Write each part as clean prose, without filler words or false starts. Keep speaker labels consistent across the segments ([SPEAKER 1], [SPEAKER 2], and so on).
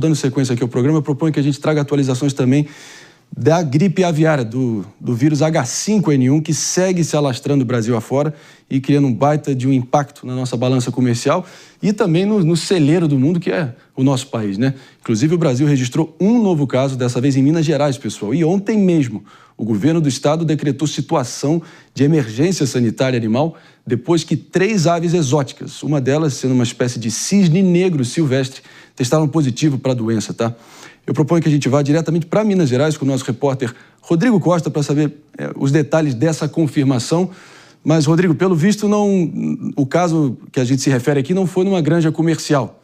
[SPEAKER 1] Dando sequência aqui ao programa, eu proponho que a gente traga atualizações também da gripe aviária, do vírus H5N1, que segue se alastrando o Brasil afora e criando um baita de um impacto na nossa balança comercial e também no celeiro do mundo, que é o nosso país, né? Inclusive, o Brasil registrou um novo caso, dessa vez em Minas Gerais, pessoal. E ontem mesmo, o governo do estado decretou situação de emergência sanitária animal depois que 3 aves exóticas, uma delas sendo uma espécie de cisne negro silvestre, testaram positivo para a doença, tá? Eu proponho que a gente vá diretamente para Minas Gerais com o nosso repórter Rodrigo Costa para saber os detalhes dessa confirmação. Mas, Rodrigo, pelo visto, o caso que a gente se refere aqui não foi numa granja comercial.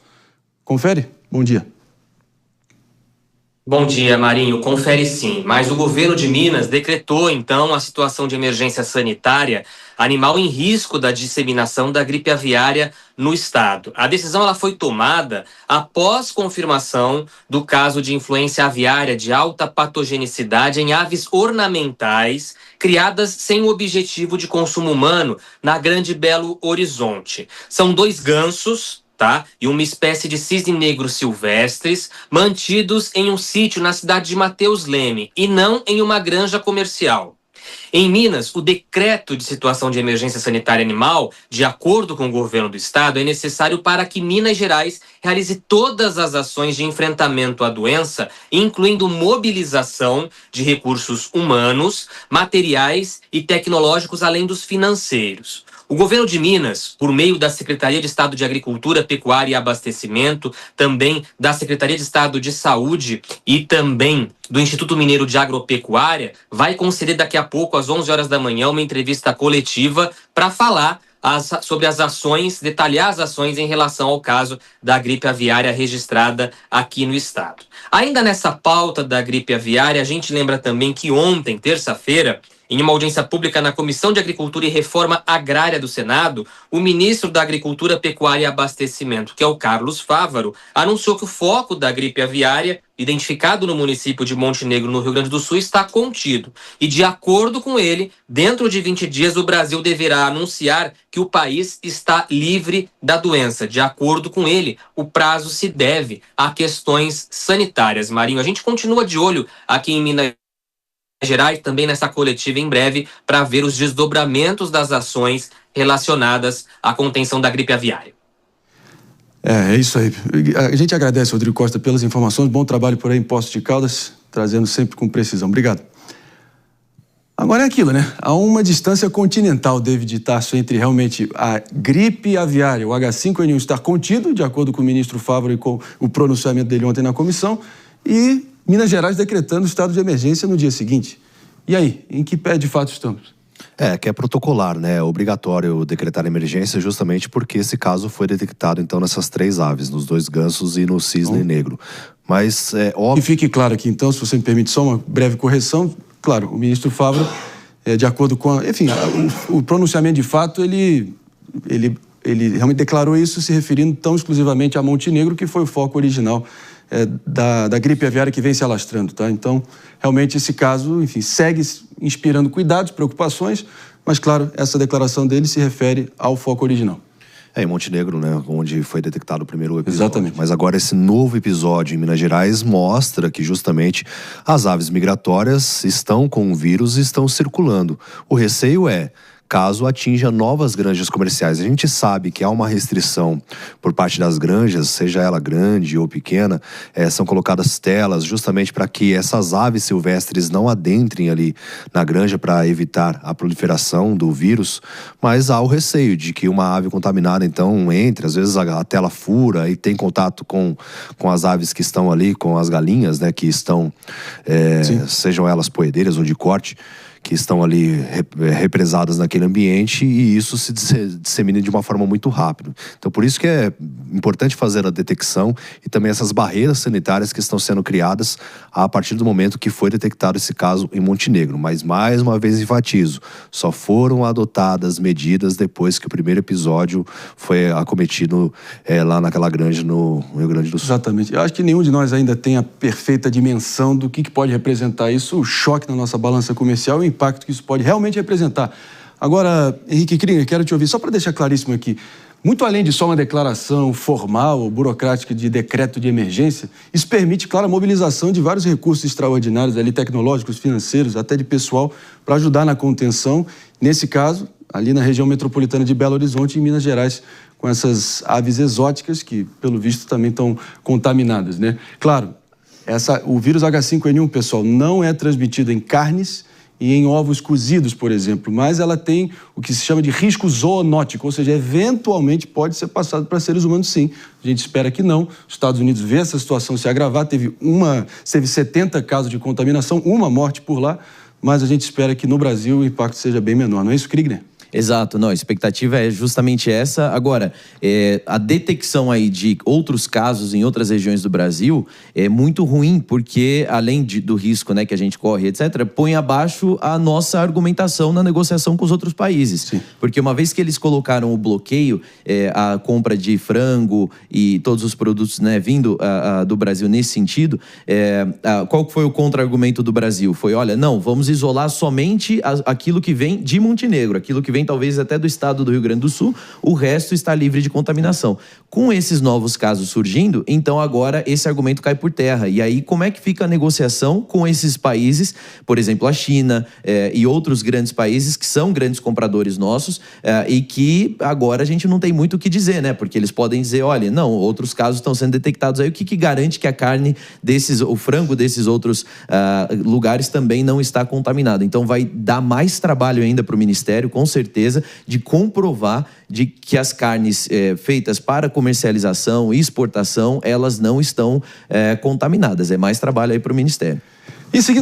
[SPEAKER 1] Confere? Bom dia.
[SPEAKER 2] Bom dia, Marinho. Confere sim, mas o governo de Minas decretou, então, a situação de emergência sanitária animal em risco da disseminação da gripe aviária no estado. A decisão ela foi tomada após confirmação do caso de influenza aviária de alta patogenicidade em aves ornamentais criadas sem o objetivo de consumo humano na Grande Belo Horizonte. São 2 gansos, tá? E uma espécie de cisne negro silvestres mantidos em um sítio na cidade de Mateus Leme e não em uma granja comercial. Em Minas, o decreto de situação de emergência sanitária animal, de acordo com o governo do estado, é necessário para que Minas Gerais realize todas as ações de enfrentamento à doença, incluindo mobilização de recursos humanos, materiais e tecnológicos, além dos financeiros. O governo de Minas, por meio da Secretaria de Estado de Agricultura, Pecuária e Abastecimento, também da Secretaria de Estado de Saúde e também do Instituto Mineiro de Agropecuária, vai conceder daqui a pouco, às 11 horas da manhã, uma entrevista coletiva para falar sobre as ações, detalhar as ações em relação ao caso da gripe aviária registrada aqui no estado. Ainda nessa pauta da gripe aviária, a gente lembra também que ontem, terça-feira, em uma audiência pública na Comissão de Agricultura e Reforma Agrária do Senado, o ministro da Agricultura, Pecuária e Abastecimento, que é o Carlos Fávaro, anunciou que o foco da gripe aviária, identificado no município de Montenegro, no Rio Grande do Sul, está contido. E, de acordo com ele, dentro de 20 dias, o Brasil deverá anunciar que o país está livre da doença. De acordo com ele, o prazo se deve a questões sanitárias. Marinho, a gente continua de olho aqui em Minas Gerais, também nessa coletiva em breve, para ver os desdobramentos das ações relacionadas à contenção da gripe aviária.
[SPEAKER 1] É isso aí. A gente agradece, Rodrigo Costa, pelas informações. Bom trabalho por aí em Poços de Caldas, trazendo sempre com precisão. Obrigado. Agora é aquilo, né? Há uma distância continental, David Tarso, entre realmente a gripe aviária, o H5N1 estar contido, de acordo com o ministro Fávaro e com o pronunciamento dele ontem na comissão, e Minas Gerais decretando o estado de emergência no dia seguinte. E aí, em que pé de fato estamos?
[SPEAKER 3] Que é protocolar, né? É obrigatório decretar emergência justamente porque esse caso foi detectado, então, nessas 3 aves, nos 2 gansos e no cisne negro. Mas é óbvio...
[SPEAKER 1] E fique claro aqui, então, se você me permite só uma breve correção, claro, o ministro Fávaro, de acordo com o pronunciamento de fato, ele realmente declarou isso se referindo tão exclusivamente a Montenegro, que foi o foco original da gripe aviária que vem se alastrando, tá? Então, realmente esse caso, enfim, segue inspirando cuidados, preocupações, mas, claro, essa declaração dele se refere ao foco original.
[SPEAKER 3] Em Montenegro, né, onde foi detectado o primeiro episódio.
[SPEAKER 1] Exatamente.
[SPEAKER 3] Mas agora esse novo episódio em Minas Gerais mostra que justamente as aves migratórias estão com o vírus e estão circulando. O receio é caso atinja novas granjas comerciais. A gente sabe que há uma restrição por parte das granjas, seja ela grande ou pequena, são colocadas telas justamente para que essas aves silvestres não adentrem ali na granja para evitar a proliferação do vírus, mas há o receio de que uma ave contaminada então entre, às vezes a tela fura e tem contato com as aves que estão ali, com as galinhas, né, que estão, sejam elas poedeiras ou de corte, que estão ali represadas naquele ambiente, e isso se dissemina de uma forma muito rápida. Então, por isso que é importante fazer a detecção e também essas barreiras sanitárias que estão sendo criadas a partir do momento que foi detectado esse caso em Montenegro. Mas, mais uma vez, enfatizo, só foram adotadas medidas depois que o primeiro episódio foi acometido lá naquela granja no Rio Grande do Sul.
[SPEAKER 1] Exatamente. Eu acho que nenhum de nós ainda tem a perfeita dimensão do que pode representar isso, o choque na nossa balança comercial e o impacto que isso pode realmente representar. Agora, Henrique Kringer, quero te ouvir, só para deixar claríssimo aqui, Muito além de só uma declaração formal ou burocrática de decreto de emergência, isso permite, claro, a mobilização de vários recursos extraordinários, ali, tecnológicos, financeiros, até de pessoal, para ajudar na contenção. Nesse caso, ali na região metropolitana de Belo Horizonte, em Minas Gerais, com essas aves exóticas que, pelo visto, também estão contaminadas, né? Claro, o vírus H5N1, pessoal, não é transmitido em carnes e em ovos cozidos, por exemplo, mas ela tem o que se chama de risco zoonótico, ou seja, eventualmente pode ser passado para seres humanos, sim. A gente espera que não. Os Estados Unidos vê essa situação se agravar, teve 70 casos de contaminação, uma morte por lá, mas a gente espera que no Brasil o impacto seja bem menor. Não é isso, Kriegner?
[SPEAKER 4] Exato, não, a expectativa é justamente essa. Agora, a detecção aí de outros casos em outras regiões do Brasil é muito ruim, porque além do risco, né, que a gente corre, etc., põe abaixo a nossa argumentação na negociação com os outros países.
[SPEAKER 1] Sim.
[SPEAKER 4] Porque uma vez que eles colocaram o bloqueio, a compra de frango e todos os produtos, né, vindo do Brasil nesse sentido, qual foi o contra-argumento do Brasil? Foi, olha, não, vamos isolar somente aquilo que vem de Montenegro, aquilo que vem talvez até do estado do Rio Grande do Sul, o resto está livre de contaminação. Com esses novos casos surgindo, então agora esse argumento cai por terra. E aí como é que fica a negociação com esses países, por exemplo, a China e outros grandes países que são grandes compradores nossos e que agora a gente não tem muito o que dizer, né? Porque eles podem dizer, olha, não, outros casos estão sendo detectados aí, o que garante que a carne o frango desses outros lugares também não está contaminado? Então vai dar mais trabalho ainda para o Ministério, com certeza, de comprovar de que as carnes feitas para comercialização e exportação, elas não estão contaminadas. É mais trabalho aí para o Ministério.
[SPEAKER 1] E seguindo